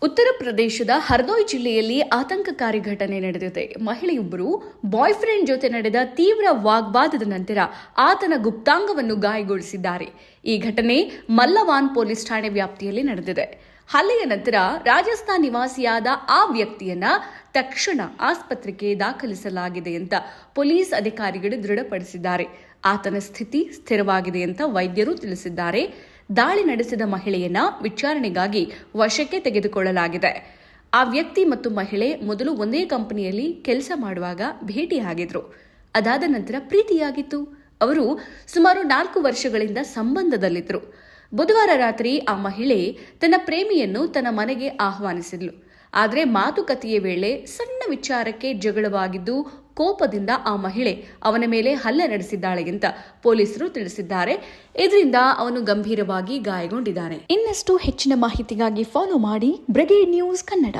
ಉತ್ತರ ಪ್ರದೇಶದ ಹರ್ದೋಯ್ ಜಿಲ್ಲೆಯಲ್ಲಿ ಆತಂಕಕಾರಿ ಘಟನೆ ನಡೆದಿದೆ. ಮಹಿಳೆಯೊಬ್ಬರು ಬಾಯ್ ಫ್ರೆಂಡ್ ಜೊತೆ ನಡೆದ ತೀವ್ರ ವಾಗ್ವಾದದ ನಂತರ ಆತನ ಗುಪ್ತಾಂಗವನ್ನು ಗಾಯಗೊಳಿಸಿದ್ದಾರೆ. ಈ ಘಟನೆ ಮಲ್ಲವಾನ್ ಪೊಲೀಸ್ ಠಾಣೆ ವ್ಯಾಪ್ತಿಯಲ್ಲಿ ನಡೆದಿದೆ. ಹಲ್ಲೆಯ ನಂತರ ರಾಜಸ್ಥಾನ್ ನಿವಾಸಿಯಾದ ಆ ವ್ಯಕ್ತಿಯನ್ನ ತಕ್ಷಣ ಆಸ್ಪತ್ರೆಗೆ ದಾಖಲಿಸಲಾಗಿದೆ ಅಂತ ಪೊಲೀಸ್ ಅಧಿಕಾರಿಗಳು ದೃಢಪಡಿಸಿದ್ದಾರೆ. ಆತನ ಸ್ಥಿತಿ ಸ್ಥಿರವಾಗಿದೆ ಅಂತ ವೈದ್ಯರು ತಿಳಿಸಿದ್ದಾರೆ. ದಾಳಿ ನಡೆಸಿದ ಮಹಿಳೆಯನ್ನ ವಿಚಾರಣೆಗಾಗಿ ವಶಕ್ಕೆ ತೆಗೆದುಕೊಳ್ಳಲಾಗಿದೆ. ಆ ವ್ಯಕ್ತಿ ಮತ್ತು ಮಹಿಳೆ ಮೊದಲು ಒಂದೇ ಕಂಪನಿಯಲ್ಲಿ ಕೆಲಸ ಮಾಡುವಾಗ ಭೇಟಿಯಾಗಿದ್ರು. ಅದಾದ ನಂತರ ಪ್ರೀತಿಯಾಗಿತ್ತು. ಅವರು ಸುಮಾರು 4 ವರ್ಷಗಳಿಂದ ಸಂಬಂಧದಲ್ಲಿದ್ದರು. ಬುಧವಾರ ರಾತ್ರಿ ಆ ಮಹಿಳೆ ತನ್ನ ಪ್ರೇಮಿಯನ್ನು ತನ್ನ ಮನೆಗೆ ಆಹ್ವಾನಿಸಿದ್ಲು. ಆದರೆ ಮಾತುಕತೆಯ ವೇಳೆ ಸಣ್ಣ ವಿಚಾರಕ್ಕೆ ಜಗಳವಾಗಿದ್ದು ಕೋಪದಿಂದ ಆ ಮಹಿಳೆ ಅವನ ಮೇಲೆ ಹಲ್ಲೆ ನಡೆಸಿದ್ದಾಳೆ ಅಂತ ಪೊಲೀಸರು ತಿಳಿಸಿದ್ದಾರೆ. ಇದರಿಂದ ಅವನು ಗಂಭೀರವಾಗಿ ಗಾಯಗೊಂಡಿದ್ದಾನೆ. ಇನ್ನಷ್ಟು ಹೆಚ್ಚಿನ ಮಾಹಿತಿಗಾಗಿ ಫಾಲೋ ಮಾಡಿ ಬ್ರಿಗೇಡ್ ನ್ಯೂಸ್ ಕನ್ನಡ.